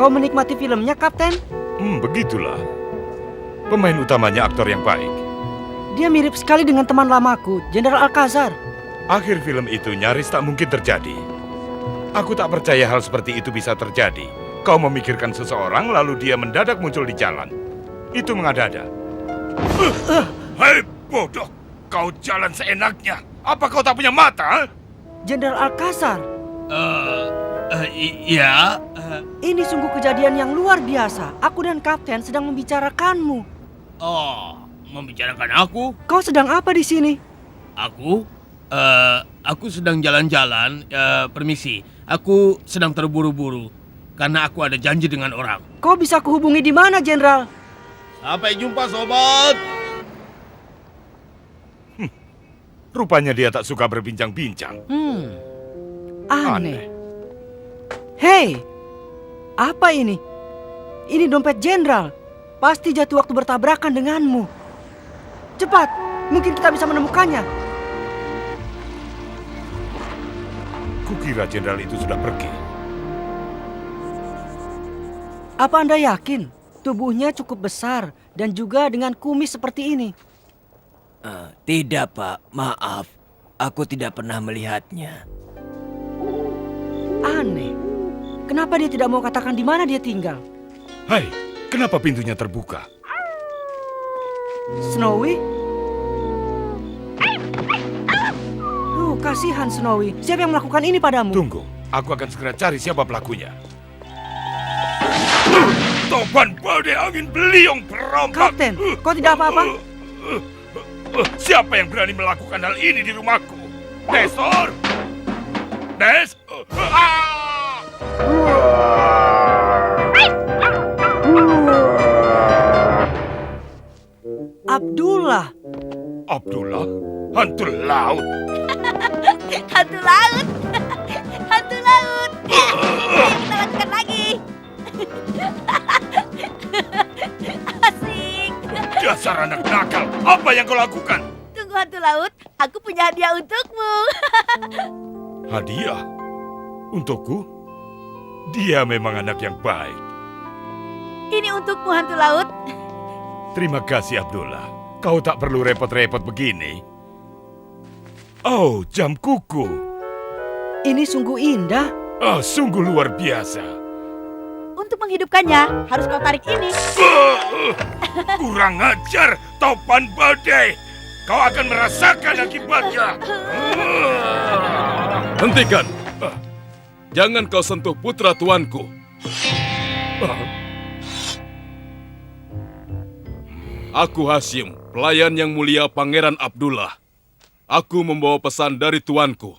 Kau menikmati filmnya, Kapten? Begitulah. Pemain utamanya aktor yang baik. Dia mirip sekali dengan teman lamaku, Jenderal Alcazar. Akhir film itu nyaris tak mungkin terjadi. Aku tak percaya hal seperti itu bisa terjadi. Kau memikirkan seseorang, lalu dia mendadak muncul di jalan. Itu mengada-ada. Hei, bodoh! Kau jalan seenaknya. Apa kau tak punya mata? Jenderal Alcazar. Iya. Ini sungguh kejadian yang luar biasa. Aku dan Kapten sedang membicarakanmu. Oh, membicarakan aku? Kau sedang apa di sini? Aku sedang jalan-jalan. Permisi, aku sedang terburu-buru karena aku ada janji dengan orang. Kau bisa kuhubungi di mana, Jenderal? Sampai jumpa, sobat. Rupanya dia tak suka berbincang-bincang. Aneh. Hei, apa ini? Ini dompet Jenderal. Pasti jatuh waktu bertabrakan denganmu. Cepat, mungkin kita bisa menemukannya. Kukira jenderal itu sudah pergi. Apa Anda yakin? Tubuhnya cukup besar dan juga dengan kumis seperti ini. Tidak, Pak. Maaf. Aku tidak pernah melihatnya. Aneh. Kenapa dia tidak mau katakan di mana dia tinggal? Hai, kenapa pintunya terbuka? Snowy? Kasihan Snowy. Siapa yang melakukan ini padamu? Tunggu, aku akan segera cari siapa pelakunya. Topan badai angin beliung berombak. Kapten, kau tidak apa-apa? Siapa yang berani melakukan hal ini di rumahku? Nestor! Nes! Abdullah. Abdullah? Hantu laut? Hantu laut. Hantu laut. Ayo kita lakukan lagi. Asik. Dasar anak nakal, apa yang kau lakukan? Tunggu hantu laut, aku punya hadiah untukmu. Hadiah? Untukku? Dia memang anak yang baik. Ini untukmu hantu laut. Terima kasih Abdullah. Kau tak perlu repot-repot begini. Oh, jam kuku. Ini sungguh indah. Sungguh luar biasa. Untuk menghidupkannya, harus kau tarik ini. Kurang ajar, topan badai. Kau akan merasakan akibatnya. Hentikan. Jangan kau sentuh putra tuanku. Aku Hashim, pelayan yang mulia Pangeran Abdullah. Aku membawa pesan dari tuanku.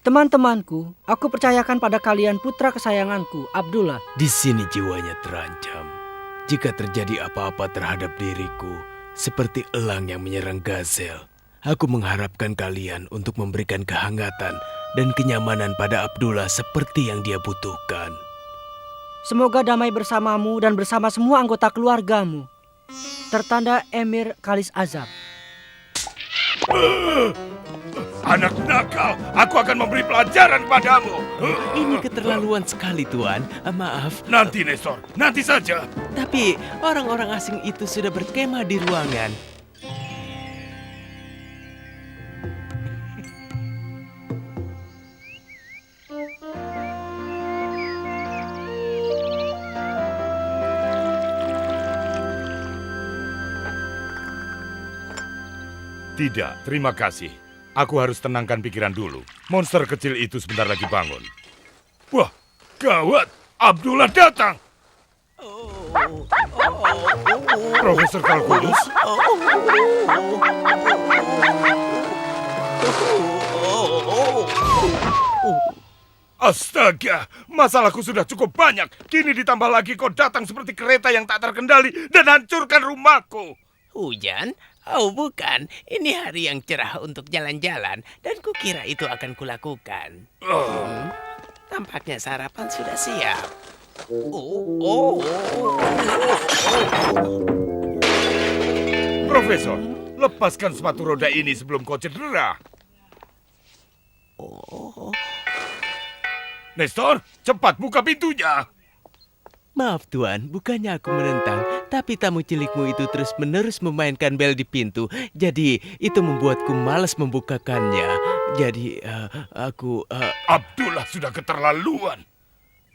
Teman-temanku, aku percayakan pada kalian putra kesayanganku, Abdullah. Di sini jiwanya terancam. Jika terjadi apa-apa terhadap diriku, seperti elang yang menyerang gazel, aku mengharapkan kalian untuk memberikan kehangatan dan kenyamanan pada Abdullah seperti yang dia butuhkan. Semoga damai bersamamu dan bersama semua anggota keluargamu. Tertanda Emir Khalis Azab. Anak nakal, aku akan memberi pelajaran padamu. Ini keterlaluan sekali, Tuan. Maaf. Nanti, Nestor. Nanti saja. Tapi orang-orang asing itu sudah berkemah di ruangan. Tidak, terima kasih. Aku harus tenangkan pikiran dulu. Monster kecil itu sebentar lagi bangun. Wah, gawat! Abdullah datang! Profesor Kalkulus? Astaga, masalahku sudah cukup banyak. Kini ditambah lagi kau datang seperti kereta yang tak terkendali dan hancurkan rumahku. Hujan? Oh bukan, ini hari yang cerah untuk jalan-jalan dan kukira itu akan kulakukan. Tampaknya sarapan sudah siap. Profesor, lepaskan sepatu roda ini sebelum kau cedera. Nestor, cepat buka pintunya. Maaf Tuan, bukannya aku menentang, tapi tamu cilikmu itu terus-menerus memainkan bel di pintu, jadi itu membuatku malas membukakannya. Jadi aku... Abdullah sudah keterlaluan.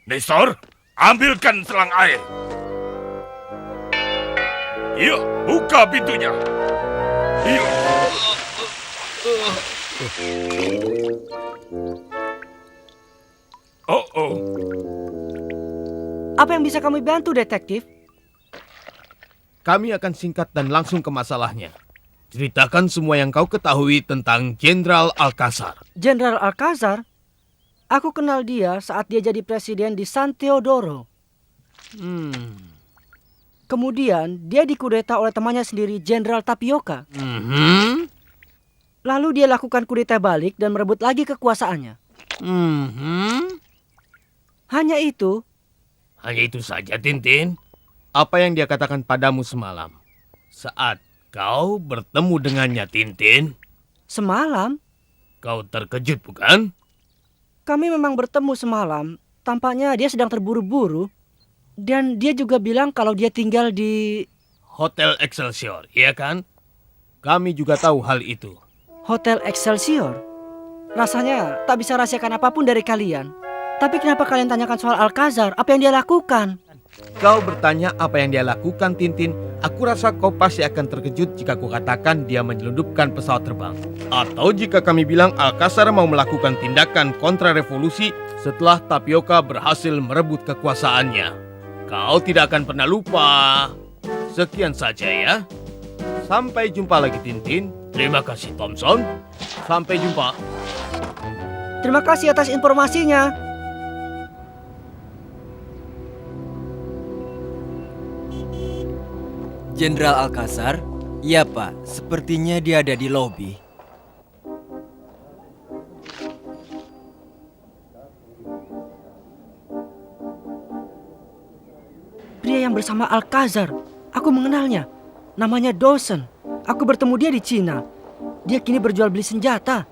Nestor, ambilkan selang air. Yuk, buka pintunya. Yuk. Oh. Apa yang bisa kami bantu, detektif? Kami akan singkat dan langsung ke masalahnya. Ceritakan semua yang kau ketahui tentang Jenderal Alcazar. Jenderal Alcazar? Aku kenal dia saat dia jadi presiden di San Teodoro. Kemudian dia dikudeta oleh temannya sendiri, Jenderal Tapioca. Lalu dia lakukan kudeta balik dan merebut lagi kekuasaannya. Hanya itu. Hanya itu saja, Tintin. Apa yang dia katakan padamu semalam? Saat kau bertemu dengannya, Tintin. Semalam? Kau terkejut, bukan? Kami memang bertemu semalam. Tampaknya dia sedang terburu-buru. Dan dia juga bilang kalau dia tinggal di... Hotel Excelsior, iya kan? Kami juga tahu hal itu. Hotel Excelsior? Rasanya tak bisa rahasiakan apapun dari kalian. Tapi kenapa kalian tanyakan soal Alcazar? Apa yang dia lakukan? Kau bertanya apa yang dia lakukan, Tintin. Aku rasa kau pasti akan terkejut jika ku katakan dia menyelundupkan pesawat terbang. Atau jika kami bilang Alcazar mau melakukan tindakan kontrarevolusi setelah Tapioca berhasil merebut kekuasaannya. Kau tidak akan pernah lupa. Sekian saja ya. Sampai jumpa lagi, Tintin. Terima kasih, Thompson. Sampai jumpa. Terima kasih atas informasinya. Jenderal Alcazar? Iya Pak, sepertinya dia ada di lobi. Pria yang bersama Alcazar. Aku mengenalnya. Namanya Dawson. Aku bertemu dia di Cina. Dia kini berjual beli senjata.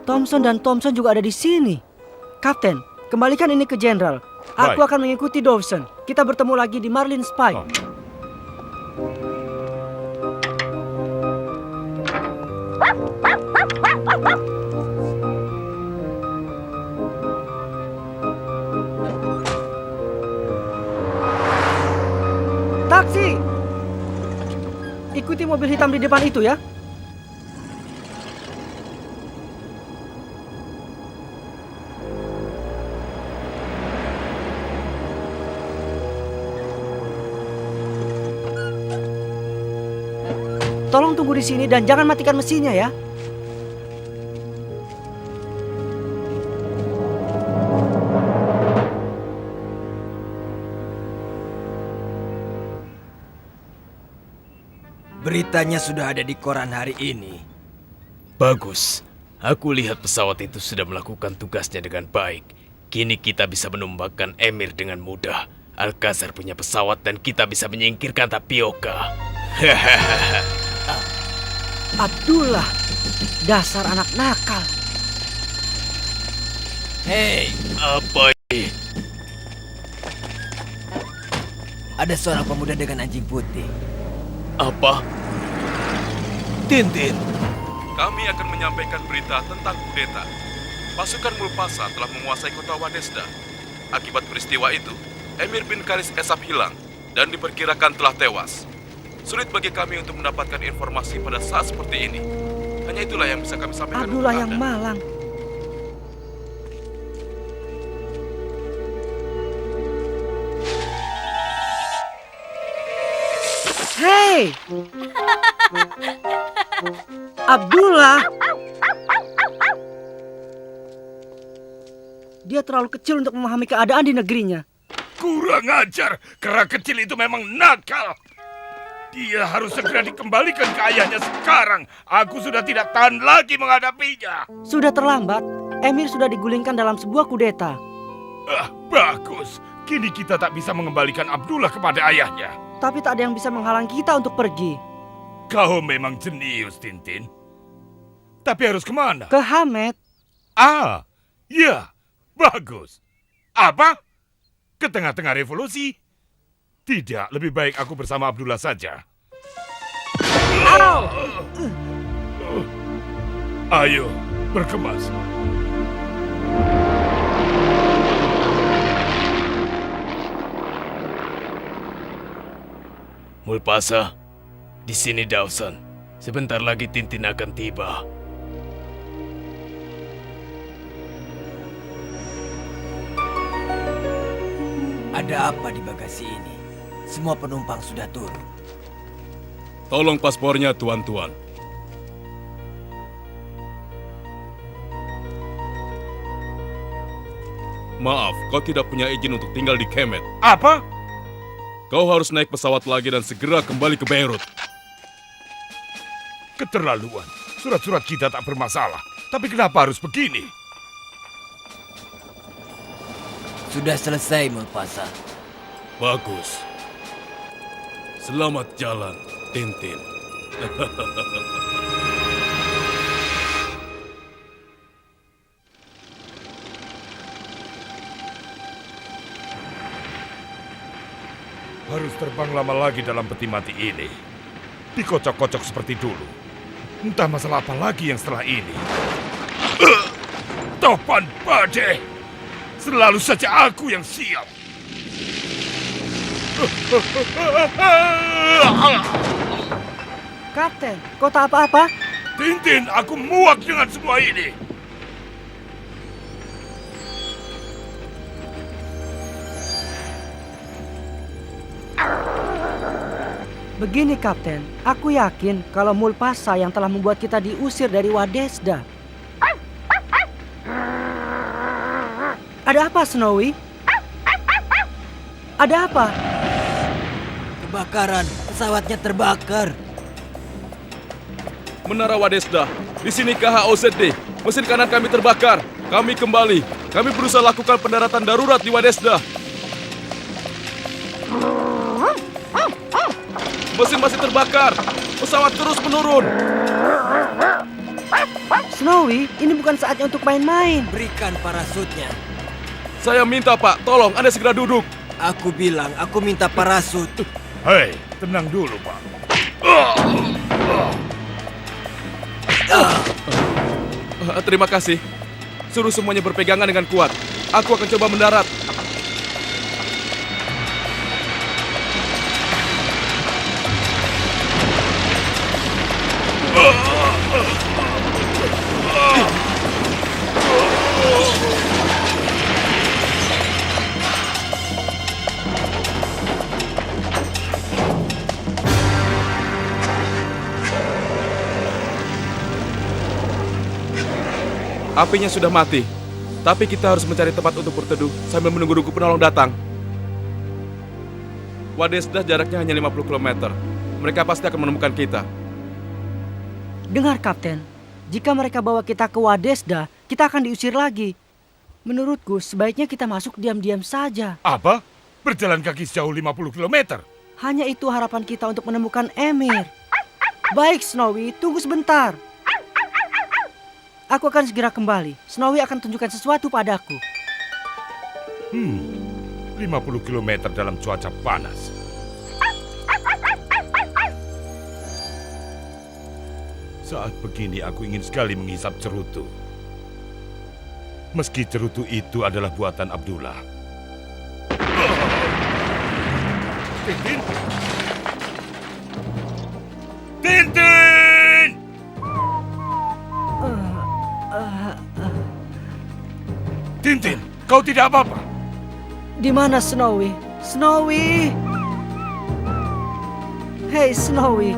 Thompson dan Thompson juga ada di sini. Kapten, kembalikan ini ke Jenderal. Aku Baik. akan mengikuti Dawson. Kita bertemu lagi di Marlin Spike. Oh. Taksi! Ikuti mobil hitam di depan itu ya. Tolong tunggu di sini dan jangan matikan mesinnya ya. Beritanya sudah ada di koran hari ini. Bagus. Aku lihat pesawat itu sudah melakukan tugasnya dengan baik. Kini kita bisa menumbangkan Emir dengan mudah. Alcazar punya pesawat dan kita bisa menyingkirkan Tapioca. Abdullah, dasar anak nakal. Hei, Apa ini? ada seorang pemuda dengan anjing putih. Apa? Tintin. Kami akan menyampaikan berita tentang kudeta. Pasukan Mulpasa telah menguasai kota Wadesda. Akibat peristiwa itu, Emir bin Karis Esap hilang dan diperkirakan telah tewas. Sulit bagi kami untuk mendapatkan informasi pada saat seperti ini. Hanya itulah yang bisa kami sampaikan Abdullah untuk yang Anda. malang. Hei! Abdullah! Dia terlalu kecil untuk memahami keadaan di negerinya. Kurang ajar, kera kecil itu memang nakal. Dia harus segera dikembalikan ke ayahnya sekarang. Aku sudah tidak tahan lagi menghadapinya. Sudah terlambat. Emir sudah digulingkan dalam sebuah kudeta. Bagus. Kini kita tak bisa mengembalikan Abdullah kepada ayahnya. Tapi tak ada yang bisa menghalang kita untuk pergi. Kau memang jenius, Tintin. Tapi harus kemana? Ke Hamed. Ya, bagus. Apa? Ke tengah-tengah revolusi? Tidak, lebih baik aku bersama Abdullah saja. Ayo, berkemas. Mulpasa, di sini Dawson. Sebentar lagi Tintin akan tiba. Ada apa di bagasi ini? Semua penumpang sudah turun. Tolong paspornya, tuan-tuan. Maaf, kau tidak punya izin untuk tinggal di Kemet. Apa? Kau harus naik pesawat lagi dan segera kembali ke Beirut. Keterlaluan. Surat-surat kita tak bermasalah. Tapi kenapa harus begini? Sudah selesai, Mulpasa. Bagus. Selamat jalan, Tintin. Harus terbang lama lagi dalam peti mati ini. Dikocok-kocok seperti dulu. Entah masalah apa lagi yang setelah ini. Topan badai. Selalu saja aku yang siap. Kapten, kau tak apa-apa? Tintin, aku muak dengan semua ini. Begini Kapten, aku yakin kalau Mulpasa yang telah membuat kita diusir dari Wadesda. Ada apa, Snowy? Ada apa? Kebakaran, pesawatnya terbakar. Menara Wadesda, di sini KHOZD. Mesin kanan kami terbakar. Kami kembali. Kami berusaha lakukan pendaratan darurat di Wadesda. Mesin masih terbakar. Pesawat terus menurun. Snowy, ini bukan saatnya untuk main-main. Berikan parasutnya. Saya minta, Pak, tolong Anda segera duduk. Aku bilang, aku minta parasut. Hei, tenang dulu, Pak. Terima kasih. Suruh semuanya berpegangan dengan kuat. Aku akan coba mendarat. Apinya sudah mati, tapi kita harus mencari tempat untuk berteduh sambil menunggu penolong datang. Wadesda jaraknya hanya 50 km. Mereka pasti akan menemukan kita. Dengar Kapten, jika mereka bawa kita ke Wadesda, kita akan diusir lagi. Menurutku sebaiknya kita masuk diam-diam saja. Apa? Berjalan kaki sejauh 50 km? Hanya itu harapan kita untuk menemukan Emir. Baik Snowy, tunggu sebentar. Aku akan segera kembali. Snowy akan tunjukkan sesuatu padaku. 50 km dalam cuaca panas. Saat begini aku ingin sekali menghisap cerutu. Meski cerutu itu adalah buatan Abdullah. Tintin! Tintin! Tintin, kau tidak apa-apa? Di mana Snowy? Snowy! Hei Snowy,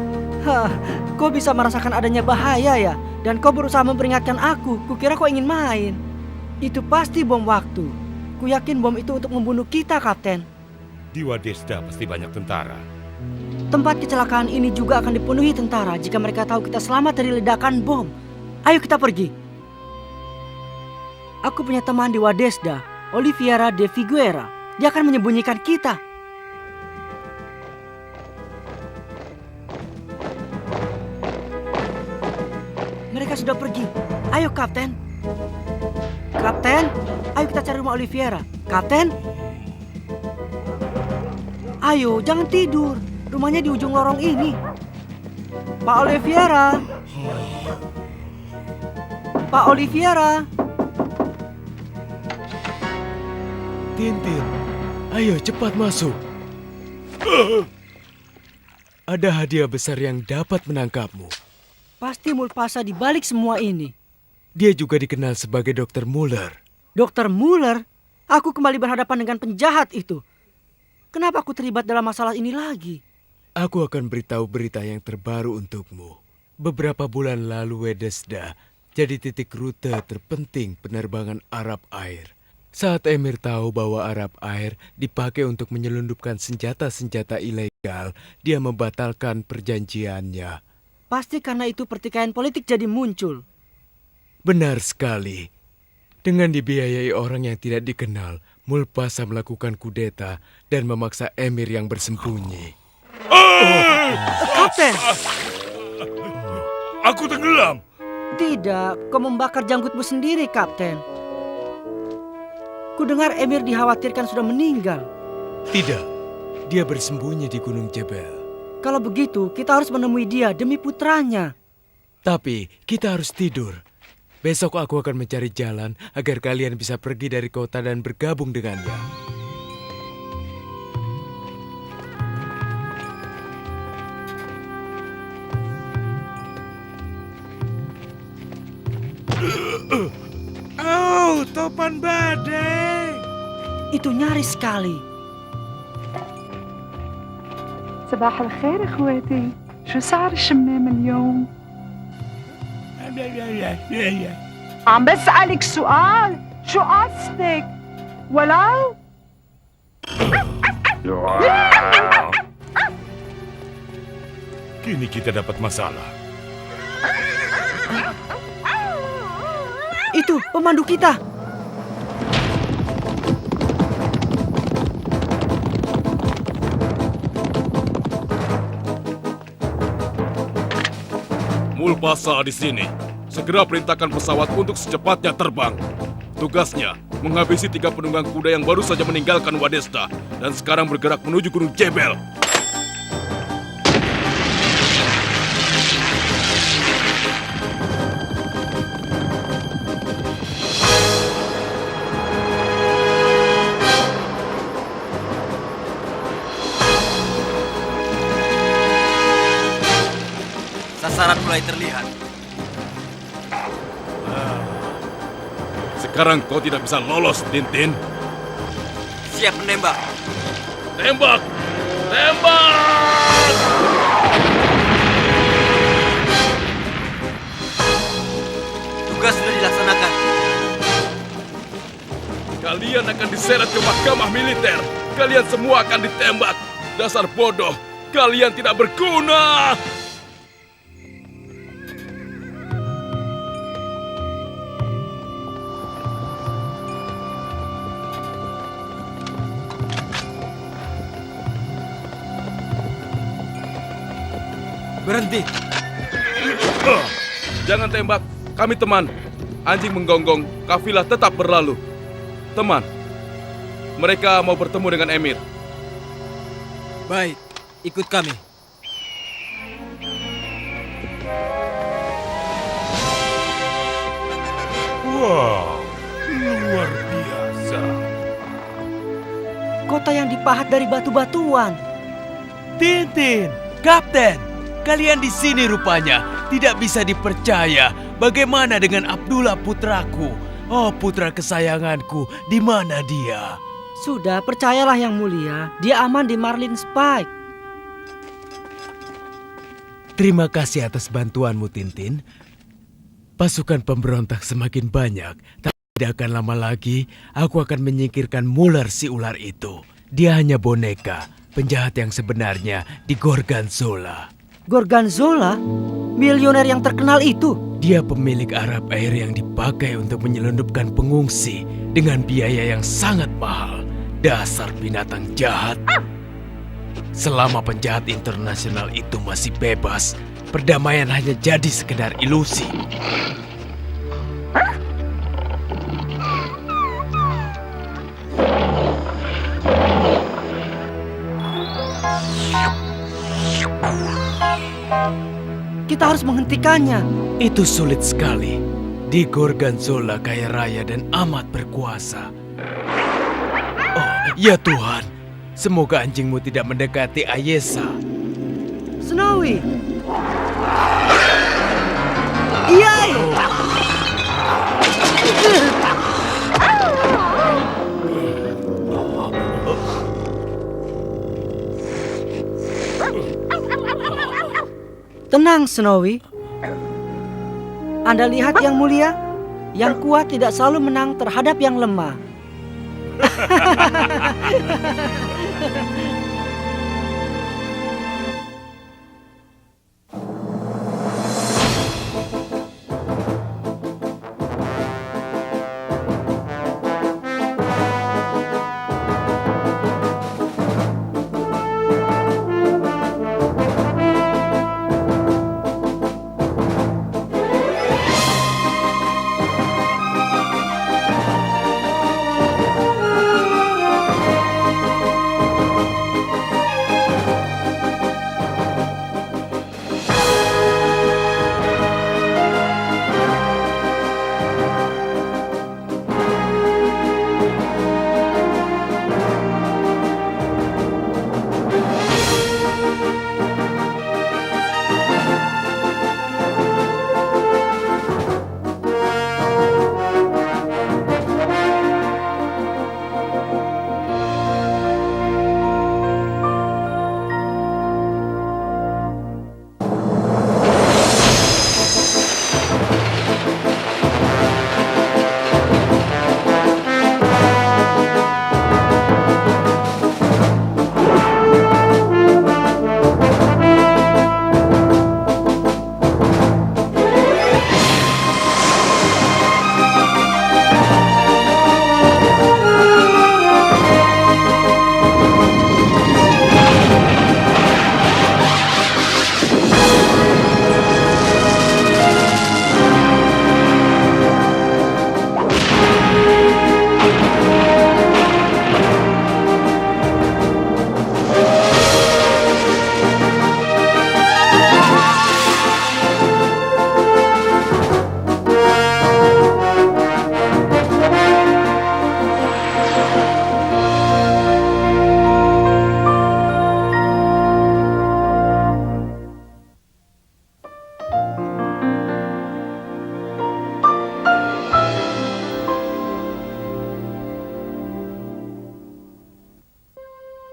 kau bisa merasakan adanya bahaya ya? Dan kau berusaha memperingatkan aku. Kukira kau ingin main. Itu pasti bom waktu. Ku yakin bom itu untuk membunuh kita, Kapten. Di Wadesda pasti banyak tentara. Tempat kecelakaan ini juga akan dipenuhi tentara jika mereka tahu kita selamat dari ledakan bom. Ayo kita pergi. Aku punya teman di Wadesda, Oliveira de Figuera. Dia akan menyembunyikan kita. Mereka sudah pergi. Ayo, Kapten. Kapten, ayo kita cari rumah Oliviera. Kapten? Ayo, jangan tidur. Rumahnya di ujung lorong ini. Pak Oliviera. Pak Oliviera. Tintin, ayo cepat masuk. Ada hadiah besar yang dapat menangkapmu. Pasti Mulpasa di balik semua ini. Dia juga dikenal sebagai Dr. Muller. Dokter Muller? Aku kembali berhadapan dengan penjahat itu. Kenapa aku terlibat dalam masalah ini lagi? Aku akan beritahu berita yang terbaru untukmu. Beberapa bulan lalu Wednesda jadi titik rute terpenting penerbangan Arab Air. Saat Emir tahu bahwa Arab Air dipakai untuk menyelundupkan senjata-senjata ilegal, dia membatalkan perjanjiannya. Pasti karena itu pertikaian politik jadi muncul. Benar sekali. Dengan dibiayai orang yang tidak dikenal, Mulpasa melakukan kudeta dan memaksa Emir yang bersembunyi. Kapten! Aku tenggelam. Tidak, kau membakar janggutmu sendiri, Kapten. Kudengar Emir dikhawatirkan sudah meninggal. Tidak, dia bersembunyi di Gunung Jebel. Kalau begitu, kita harus menemui dia demi putranya. Tapi kita harus tidur. Besok aku akan mencari jalan agar kalian bisa pergi dari kota dan bergabung dengannya. Oh, topan badai. Itu nyaris sekali. صباح الخير اخواتي شو صار الشمام اليوم عم بسألك سؤال شو قصدك ولو Kini kita dapat masalah. Itu pemandu kita. Mulpasa di sini. Segera perintahkan pesawat untuk secepatnya terbang. Tugasnya menghabisi 3 penunggang kuda yang baru saja meninggalkan Wadesta dan sekarang bergerak menuju Gunung Jebel. Sasaran mulai terlihat. Sekarang kau tidak bisa lolos, Tintin. Siap menembak. Tembak! Tembak! Tugas sudah dilaksanakan. Kalian akan diseret ke mahkamah militer. Kalian semua akan ditembak. Dasar bodoh. Kalian tidak berguna. Berhenti. Jangan tembak. Kami teman. Anjing menggonggong. Kafilah tetap berlalu. Teman. Mereka mau bertemu dengan Emir. Baik, ikut kami. Wow, luar biasa. Kota yang dipahat dari batu-batuan. Tintin, Kapten, kalian di sini rupanya. Tidak bisa dipercaya. Bagaimana dengan Abdullah putraku? Oh, putra kesayanganku, di mana dia? Sudah, percayalah yang mulia. Dia aman di Marlin Spike. Terima kasih atas bantuanmu, Tintin. Pasukan pemberontak semakin banyak. Tidak akan lama lagi, aku akan menyingkirkan Muller si ular itu. Dia hanya boneka, penjahat yang sebenarnya di Gorgonzola. Gorgonzola? Milioner yang terkenal itu? Dia pemilik Arab Air yang dipakai untuk menyelundupkan pengungsi dengan biaya yang sangat mahal. Dasar binatang jahat. Selama penjahat internasional itu masih bebas, perdamaian hanya jadi sekedar ilusi. Kita harus menghentikannya. Itu sulit sekali. Di Gorgonzola kaya raya dan amat berkuasa. Oh, ya Tuhan. Semoga anjingmu tidak mendekati Ayesa. Snowy! Iyai! Tenang, Snowy. Anda lihat yang mulia, yang kuat tidak selalu menang terhadap yang lemah.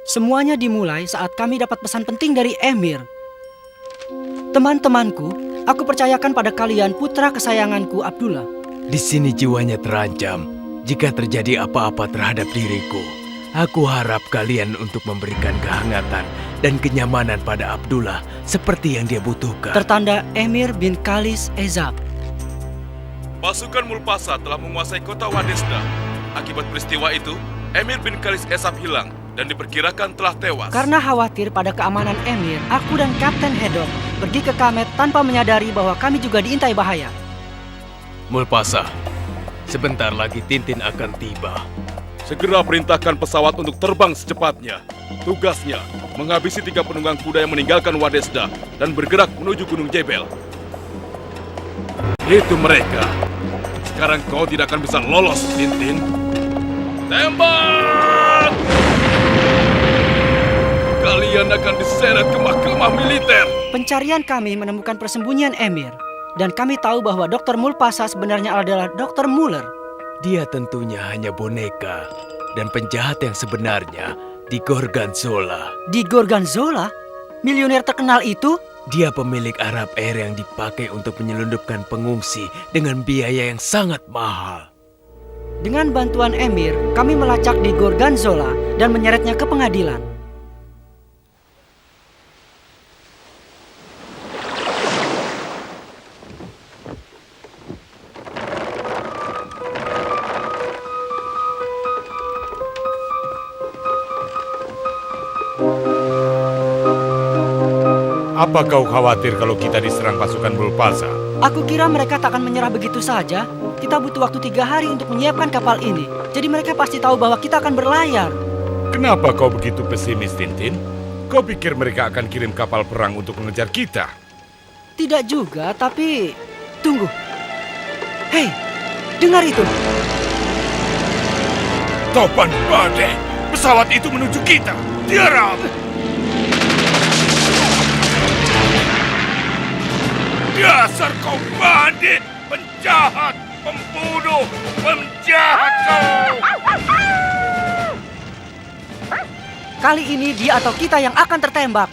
Semuanya dimulai saat kami dapat pesan penting dari Emir. Teman-temanku, aku percayakan pada kalian putra kesayanganku Abdullah. Di sini jiwanya terancam. Jika terjadi apa-apa terhadap diriku, aku harap kalian untuk memberikan kehangatan dan kenyamanan pada Abdullah seperti yang dia butuhkan. Tertanda Emir bin Khalis Ezab. Pasukan Mulpasa telah menguasai kota Wadesda. Akibat peristiwa itu, Emir bin Khalis Esab hilang dan diperkirakan telah tewas. Karena khawatir pada keamanan Emir, aku dan Kapten Hedok pergi ke Kamet tanpa menyadari bahwa kami juga diintai bahaya. Mulpasa, sebentar lagi Tintin akan tiba. Segera perintahkan pesawat untuk terbang secepatnya. Tugasnya, menghabisi 3 penunggang kuda yang meninggalkan Wadesda dan bergerak menuju Gunung Jebel. Itu mereka. Sekarang kau tidak akan bisa lolos, Tintin. Tembak! Kalian akan diseret ke mahkamah militer. Pencarian kami menemukan persembunyian Emir. Dan kami tahu bahwa Dr. Mulpasa sebenarnya adalah Dr. Muller. Dia tentunya hanya boneka. Dan penjahat yang sebenarnya di Gorgonzola. Di Gorgonzola? Milioner terkenal itu? Dia pemilik Arab Air yang dipakai untuk menyelundupkan pengungsi dengan biaya yang sangat mahal. Dengan bantuan Emir, kami melacak di Gorgonzola dan menyeretnya ke pengadilan. Apa kau khawatir kalau kita diserang pasukan Mulpasa? Aku kira mereka tak akan menyerah begitu saja. Kita butuh waktu 3 hari untuk menyiapkan kapal ini. Jadi mereka pasti tahu bahwa kita akan berlayar. Kenapa kau begitu pesimis, Tintin? Kau pikir mereka akan kirim kapal perang untuk mengejar kita? Tidak juga, tapi... Tunggu. Hei, dengar itu. Topan badai, pesawat itu menuju kita. Tiarap! Dasar kau bandit, penjahat, pembunuh, penjahat kau! Kali ini dia atau kita yang akan tertembak.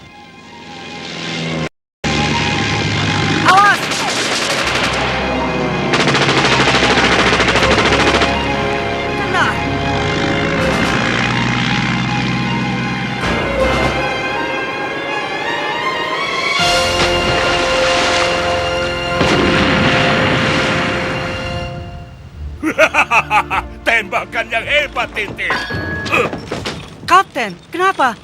Awas! Kena! Tembakan yang hebat, Tintin. Kapten, kenapa?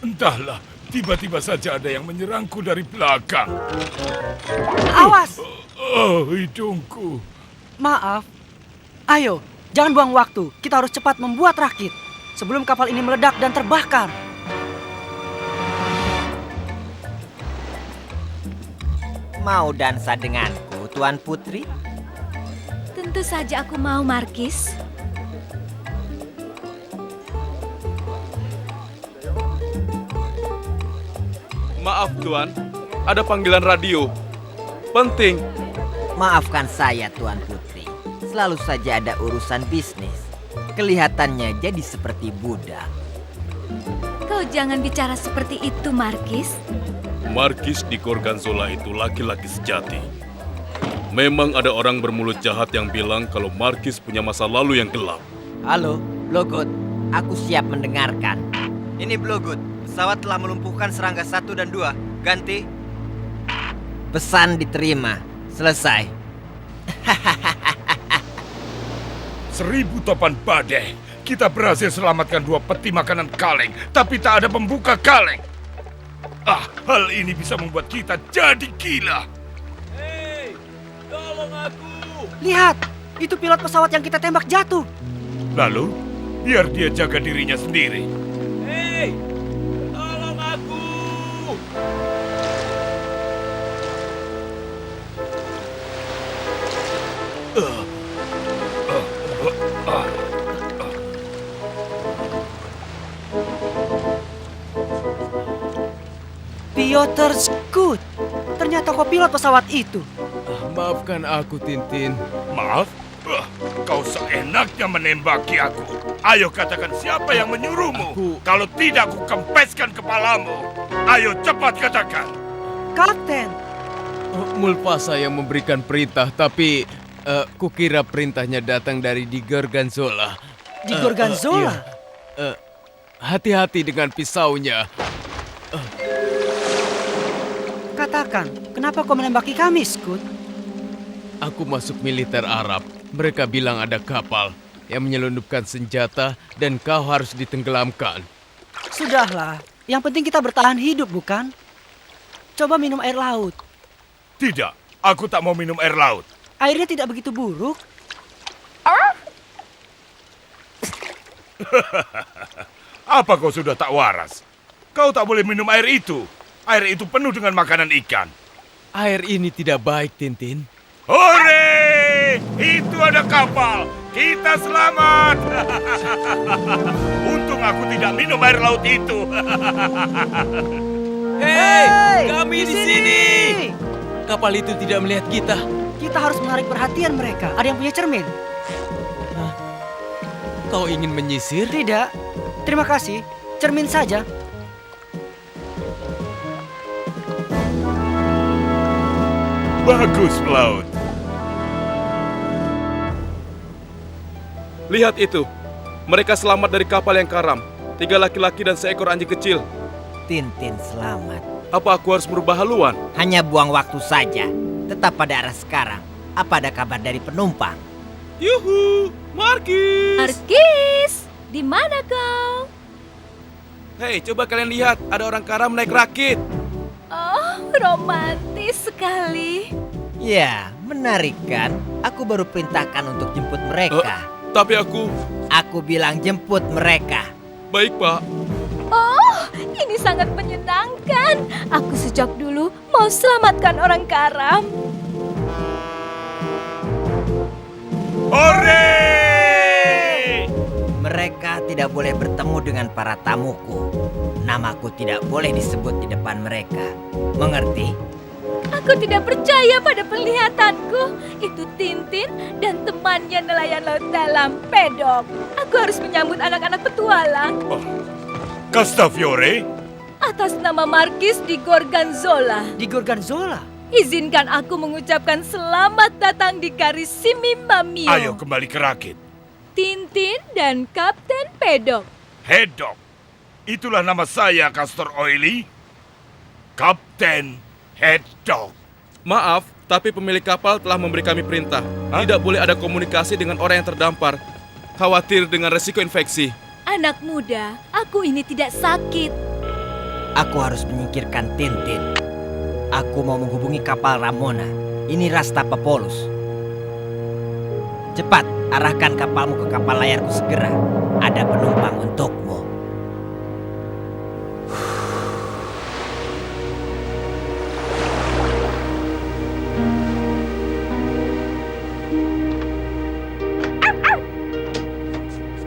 Entahlah, tiba-tiba saja ada yang menyerangku dari belakang. Awas! Oh, hidungku. Maaf. Ayo, jangan buang waktu. Kita harus cepat membuat rakit sebelum kapal ini meledak dan terbakar. Mau dansa denganku, Tuan Putri? Tentu saja aku mau, Markis. Maaf Tuan, ada panggilan radio. Penting. Maafkan saya, Tuan Putri. Selalu saja ada urusan bisnis. Kelihatannya jadi seperti budak. Kau jangan bicara seperti itu, Markis. Markis di Gorgonzola itu laki-laki sejati. Memang ada orang bermulut jahat yang bilang kalau Markis punya masa lalu yang gelap. Halo, Blogut. Aku siap mendengarkan. Ini Blogut. Pesawat telah melumpuhkan serangga 1 dan 2. Ganti. Pesan diterima. Selesai. 1000 topan badai. Kita berhasil selamatkan 2 peti makanan kaleng, tapi tak ada pembuka kaleng. Hal ini bisa membuat kita jadi gila. Hei, tolong aku. Lihat, itu pilot pesawat yang kita tembak jatuh. Lalu, biar dia jaga dirinya sendiri. Hei, tolong aku. Piotr Skut. Ternyata kau pilot pesawat itu. Maafkan aku, Tintin. Maaf? Kau seenaknya menembaki aku. Ayo katakan siapa yang menyuruhmu. Kalau tidak, aku kempeskan kepalamu. Ayo cepat katakan. Kapten, Mulfasa yang memberikan perintah, tapi kukira perintahnya datang dari di Gorgonzola. di Gorgonzola. Hati-hati dengan pisaunya. Katakan, kenapa kau menembaki kami, Skut? Aku masuk militer Arab. Mereka bilang ada kapal yang menyelundupkan senjata dan kau harus ditenggelamkan. Sudahlah, yang penting kita bertahan hidup, bukan? Coba minum air laut. Tidak, aku tak mau minum air laut. Airnya tidak begitu buruk. Apa kau sudah tak waras? Kau tak boleh minum air itu. Air itu penuh dengan makanan ikan. Air ini tidak baik, Tintin. Hore! Itu ada kapal. Kita selamat. Untung aku tidak minum air laut itu. Hei, kami di sini. Kapal itu tidak melihat kita. Kita harus menarik perhatian mereka. Ada yang punya cermin? Kau ingin menyisir? Tidak. Terima kasih. Cermin saja. Bagus, pelaut. Lihat itu. Mereka selamat dari kapal yang karam. 3 laki-laki dan seekor anjing kecil. Tintin selamat. Apa aku harus merubah haluan? Hanya buang waktu saja. Tetap pada arah sekarang. Apa ada kabar dari penumpang? Yuhu, Markis. Markis, di mana kau? Hei, coba kalian lihat. Ada orang karam naik rakit. Oh, romantis sekali. Ya, menarik kan? Aku baru perintahkan untuk jemput mereka. Tapi aku... Aku bilang jemput mereka. Baik, Pak. Oh, Ini sangat menyenangkan. Aku sejak dulu mau selamatkan orang karam. Hore! Mereka tidak boleh bertemu dengan para tamuku. Namaku tidak boleh disebut di depan mereka. Mengerti? Aku tidak percaya pada penglihatanku. Itu Tintin dan temannya nelayan laut dalam pedok. Aku harus menyambut anak-anak petualang Castafiore? atas nama Markis di Gorgonzola. Di Gorgonzola? Izinkan aku mengucapkan selamat datang di Carissimi Mamio. Ayo kembali ke rakit. Tintin dan Kapten Pedok. Hedok. Itulah nama saya, Castor Oily. Kapten Hedok. Maaf, tapi pemilik kapal telah memberi kami perintah. Tidak boleh ada komunikasi dengan orang yang terdampar. Khawatir dengan resiko infeksi. Anak muda, aku ini tidak sakit. Aku harus menyingkirkan Tintin. Aku mau menghubungi kapal Ramona. Ini Rastapopoulos. Cepat, arahkan kapalmu ke kapal layarku segera. Ada penumpang untukmu.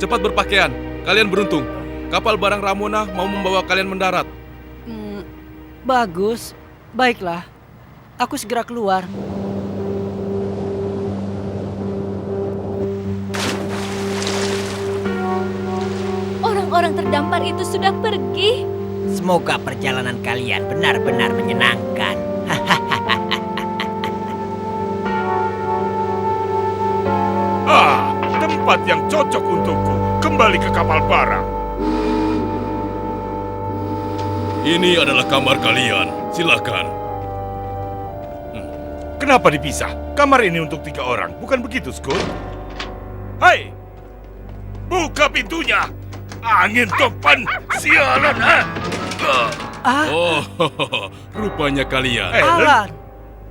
Cepat berpakaian. Kalian beruntung. Kapal barang Ramona mau membawa kalian mendarat. Bagus. Baiklah. Aku segera keluar. Orang-orang terdampar itu sudah pergi. Semoga perjalanan kalian benar-benar menyenangkan. Tempat yang cocok untukku. Kembali ke kapal barang. Ini adalah kamar kalian. Silakan. Kenapa dipisah? Kamar ini untuk 3 orang, bukan begitu, Scoot? Hai! Buka pintunya! Angin topan! Sialan, ha? Oh, rupanya kalian. Alan!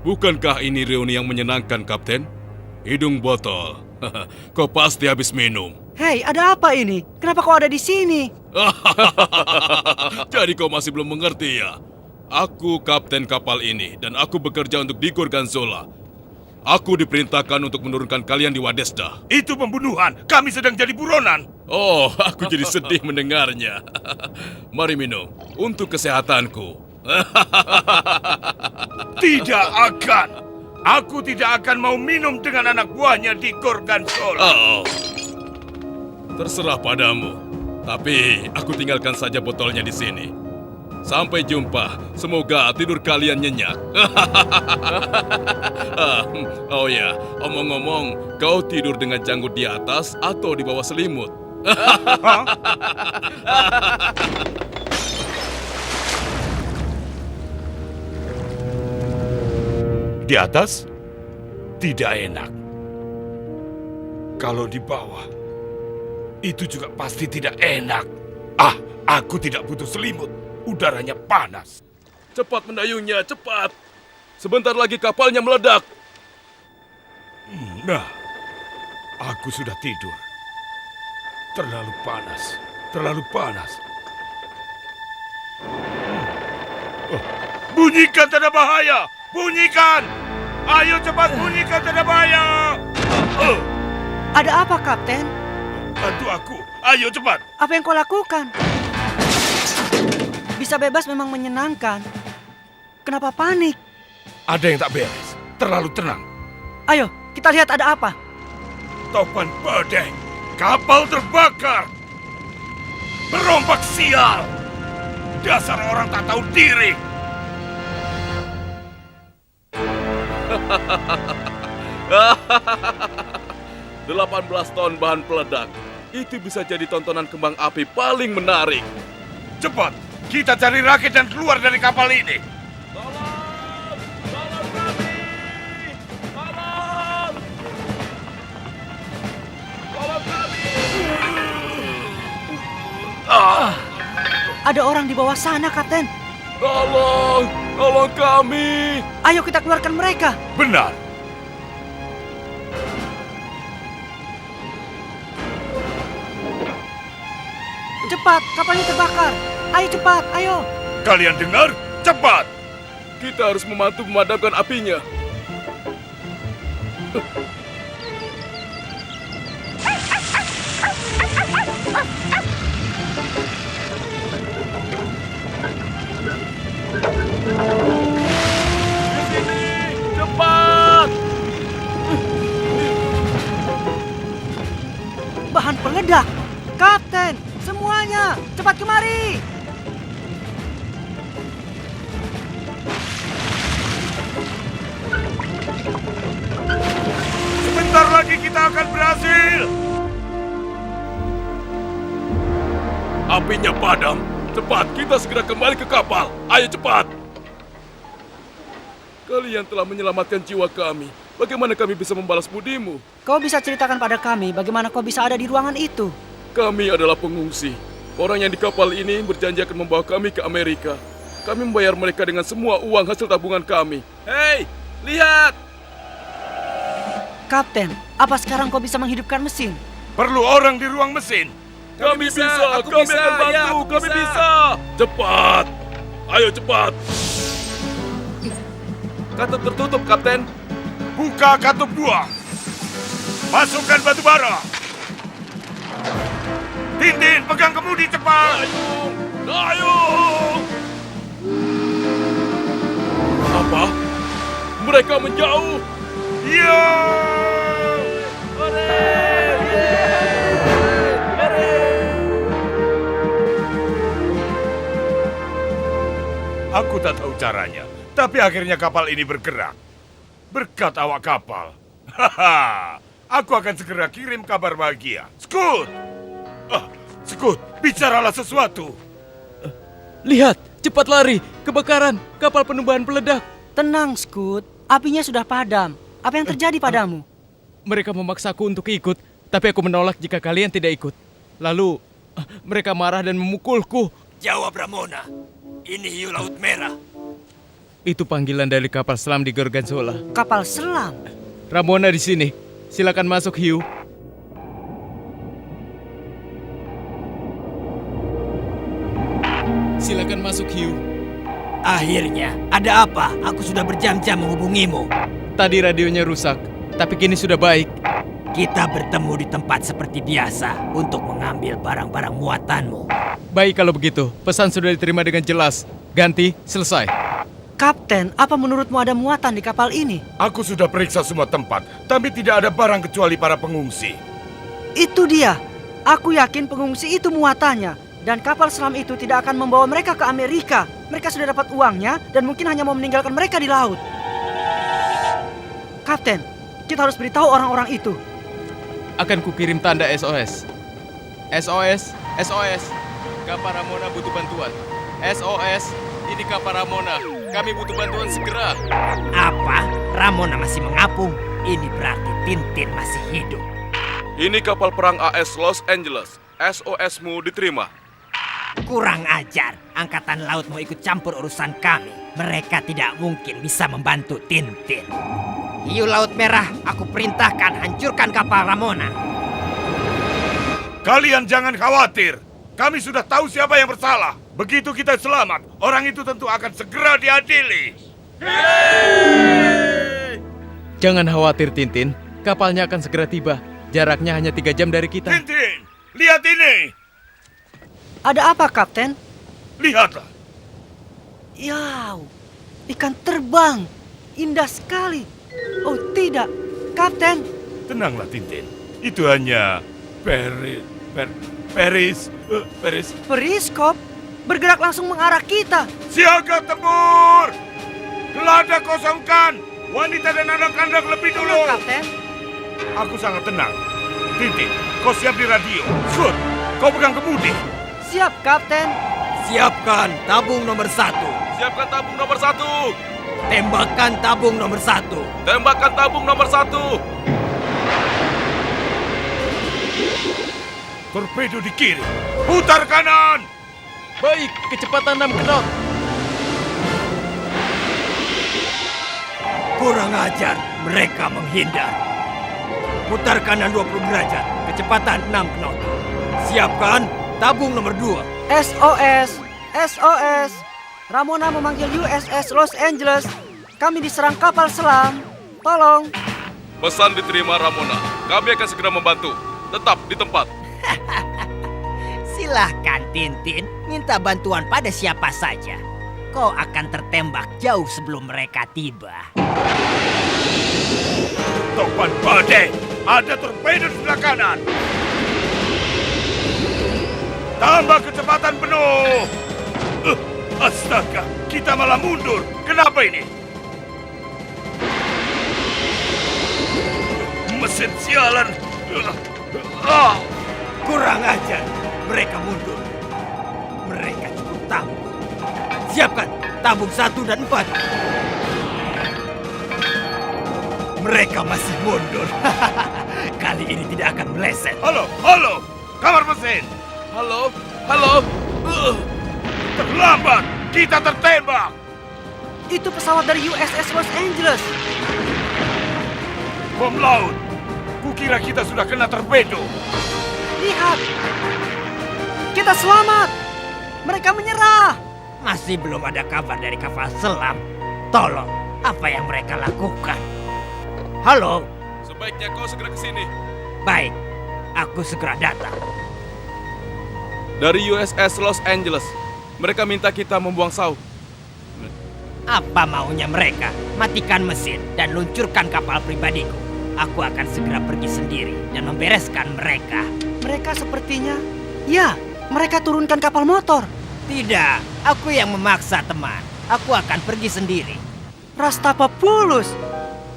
Bukankah ini reuni yang menyenangkan, Kapten? Hidung botol. Kau pasti habis minum. Hei, ada apa ini? Kenapa kau ada di sini? Jadi kau masih belum mengerti ya? Aku kapten kapal ini dan aku bekerja untuk di Gorgonzola. Aku diperintahkan untuk menurunkan kalian di Wadesda. Itu pembunuhan. Kami sedang jadi buronan. Oh, aku jadi sedih mendengarnya. Mari minum untuk kesehatanku. Tidak akan. Aku tidak akan mau minum dengan anak buahnya di Gorgonzola. Oh, terserah padamu. Tapi aku tinggalkan saja botolnya di sini. Sampai jumpa. Semoga tidur kalian nyenyak. Oh ya, omong-omong, kau tidur dengan janggut di atas atau di bawah selimut? Di atas tidak enak. Kalau di bawah itu juga pasti tidak enak. Aku tidak butuh selimut. Udaranya panas. Cepat mendayungnya, cepat. Sebentar lagi kapalnya meledak. Nah, aku sudah tidur. Terlalu panas. Terlalu panas. Bunyikan tanda bahaya. Bunyikan. Ayo cepat bunyikan tanda bahaya. Ada apa, Kapten? Bantu aku. Ayo cepat. Apa yang kau lakukan? Bisa bebas memang menyenangkan. Kenapa panik? Ada yang tak beres. Terlalu tenang. Ayo, kita lihat ada apa. Topan badai. Kapal terbakar. Berombak sial. Dasar orang tak tahu diri. 18 ton bahan peledak. Itu bisa jadi tontonan kembang api paling menarik. Cepat, kita cari rakit dan keluar dari kapal ini. Ada orang di bawah sana, Kapten. Tolong, tolong kami. Ayo kita keluarkan mereka. Benar. Cepat, kapalnya terbakar. Ayo cepat, ayo. Kalian dengar? Cepat! Kita harus membantu memadamkan apinya. Di sini, cepat! Bahan peledak. Kapten, semuanya, cepat kemari. Sebentar lagi kita akan berhasil! Apinya padam. Cepat, kita segera kembali ke kapal. Ayo cepat! Kalian telah menyelamatkan jiwa kami. Bagaimana kami bisa membalas budimu? Kau bisa ceritakan pada kami bagaimana kau bisa ada di ruangan itu? Kami adalah pengungsi. Orang yang di kapal ini berjanji akan membawa kami ke Amerika. Kami membayar mereka dengan semua uang hasil tabungan kami. Hei, lihat! Kapten, apa sekarang kau bisa menghidupkan mesin? Perlu orang di ruang mesin. Kami bisa, kami akan bantu, kami bisa. Cepat, ayo cepat. Katup tertutup, Kapten. Buka katup buang. Masukkan batu bara. Tintin, pegang kemudi cepat. Ayo! Apa? Mereka menjauh. Ya! Aku tak tahu caranya, tapi akhirnya kapal ini bergerak. Berkat awak kapal. Haha, aku akan segera kirim kabar bahagia. Scoot! Scoot, bicaralah sesuatu. Lihat, cepat lari. Kebakaran, kapal penuh bahan peledak. Tenang, Scoot. Apinya sudah padam. Apa yang terjadi padamu? Mereka memaksaku untuk ikut, tapi aku menolak jika kalian tidak ikut. Lalu, mereka marah dan memukulku. Jawab Ramona. Ini hiu laut merah. Itu panggilan dari kapal selam di Gorgonzola. Kapal selam? Ramona di sini. Silakan masuk, hiu. Silakan masuk, hiu. Akhirnya, ada apa? Aku sudah berjam-jam menghubungimu. Tadi radionya rusak, tapi kini sudah baik. Kita bertemu di tempat seperti biasa untuk mengambil barang-barang muatanmu. Baik kalau begitu, pesan sudah diterima dengan jelas. Ganti, selesai. Kapten, apa menurutmu ada muatan di kapal ini? Aku sudah periksa semua tempat, tapi tidak ada barang kecuali para pengungsi. Itu dia. Aku yakin pengungsi itu muatannya. Dan kapal selam itu tidak akan membawa mereka ke Amerika. Mereka sudah dapat uangnya dan mungkin hanya mau meninggalkan mereka di laut. Kapten, kita harus beritahu orang-orang itu. Akan kukirim tanda SOS. SOS, SOS. Kapal Ramona butuh bantuan. SOS, ini kapal Ramona. Kami butuh bantuan segera. Apa? Ramona masih mengapung? Ini berarti Tintin masih hidup. Ini kapal perang AS Los Angeles. SOS-mu diterima. Kurang ajar. Angkatan laut mau ikut campur urusan kami. Mereka tidak mungkin bisa membantu Tintin. Hiu Laut Merah, aku perintahkan hancurkan kapal Ramona. Kalian jangan khawatir. Kami sudah tahu siapa yang bersalah. Begitu kita selamat, orang itu tentu akan segera diadili. Jangan khawatir, Tintin. Kapalnya akan segera tiba. Jaraknya hanya 3 jam dari kita. Tintin, lihat ini. Ada apa, Kapten? Lihatlah. Yaw, ikan terbang. Indah sekali. Oh tidak, Kapten. Tenanglah, Tintin. Itu hanya Periskop bergerak langsung mengarah kita. Siaga tempur! Gelada kosongkan! Wanita dan anak-anak lebih dulu! Kapten. Aku sangat tenang. Tintin, kau siap di radio. Scoot, kau pegang kemudi. Siap, Kapten. Siapkan tabung nomor 1. Siapkan tabung nomor 1. Tembakan tabung nomor 1. Tembakan tabung nomor 1. Torpedo di kiri. Putar kanan. Baik, kecepatan 6 knot. Kurang ajar, mereka menghindar. Putar kanan 20 derajat, kecepatan 6 knot. Siapkan tabung nomor 2. SOS, SOS. Ramona memanggil USS Los Angeles. Kami diserang kapal selam. Tolong. Pesan diterima Ramona. Kami akan segera membantu. Tetap di tempat. Silahkan Tintin, minta bantuan pada siapa saja. Kau akan tertembak jauh sebelum mereka tiba. Topan badai, ada torpedo di sebelah kanan. Tambah kecepatan penuh. Astaga, kita malah mundur. Kenapa ini? Mesin sialan. Kurang ajar, mereka mundur. Mereka cukup tangguh. Siapkan tabung 1 dan 4. Mereka masih mundur. Kali ini tidak akan meleset. Halo, halo, kamar mesin. Halo, halo. Terlambat, kita tertembak. Itu pesawat dari USS Los Angeles. Bom laut. Kukira kita sudah kena torpedo. Lihat. Kita selamat. Mereka menyerah. Masih belum ada kabar dari kapal selam. Tolong, apa yang mereka lakukan? Halo? Sebaiknya kau segera ke sini. Baik, aku segera datang. Dari USS Los Angeles, mereka minta kita membuang saut. Apa maunya mereka? Matikan mesin dan luncurkan kapal pribadiku. Aku akan segera pergi sendiri dan membereskan mereka. Mereka sepertinya... Ya, mereka turunkan kapal motor. Tidak, aku yang memaksa teman. Aku akan pergi sendiri. Rastapopoulos.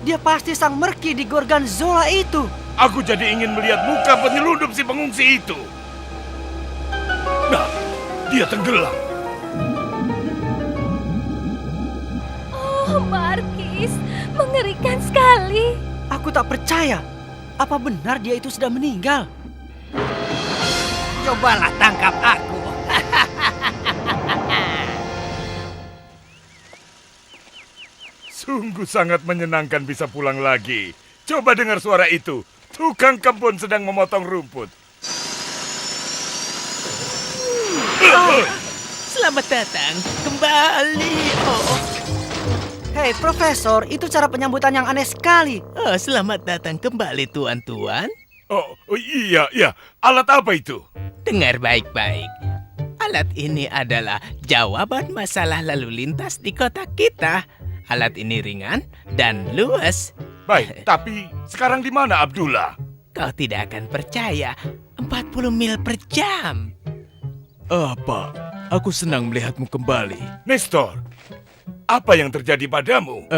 Dia pasti sang merki di Gorgonzola itu. Aku jadi ingin melihat muka penyelundup si pengungsi itu. Nah, dia tenggelam. Oh, Markis, mengerikan sekali. Aku tak percaya. Apa benar dia itu sudah meninggal? Cobalah tangkap aku. Sungguh sangat menyenangkan bisa pulang lagi. Coba dengar suara itu. Tukang kebun sedang memotong rumput. Selamat datang kembali. Hei, Profesor, itu cara penyambutan yang aneh sekali. Oh, selamat datang kembali, tuan-tuan. Oh, iya. Alat apa itu? Dengar baik-baik. Alat ini adalah jawaban masalah lalu lintas di kota kita. Alat ini ringan dan luas. Baik, tapi sekarang di mana Abdullah? Kau tidak akan percaya. 40 mil per jam. Apa? Aku senang melihatmu kembali. Nestor, apa yang terjadi padamu?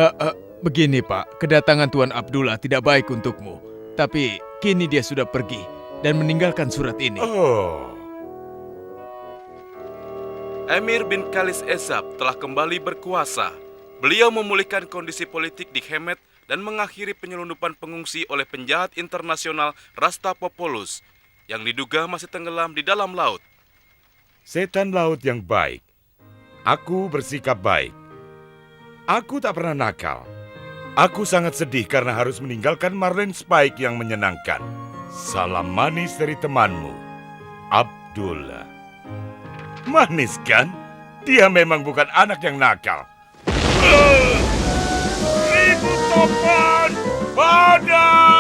Begini, Pak. Kedatangan Tuan Abdullah tidak baik untukmu. Tapi kini dia sudah pergi dan meninggalkan surat ini. Oh. Emir bin Khalis Esab telah kembali berkuasa. Beliau memulihkan kondisi politik di Kemet dan mengakhiri penyelundupan pengungsi oleh penjahat internasional Rastapopoulos yang diduga masih tenggelam di dalam laut. Setan laut yang baik. Aku bersikap baik. Aku tak pernah nakal. Aku sangat sedih karena harus meninggalkan Marlene Spike yang menyenangkan. Salam manis dari temanmu, Abdullah. Manis kan? Dia memang bukan anak yang nakal. Ibu topan, badai!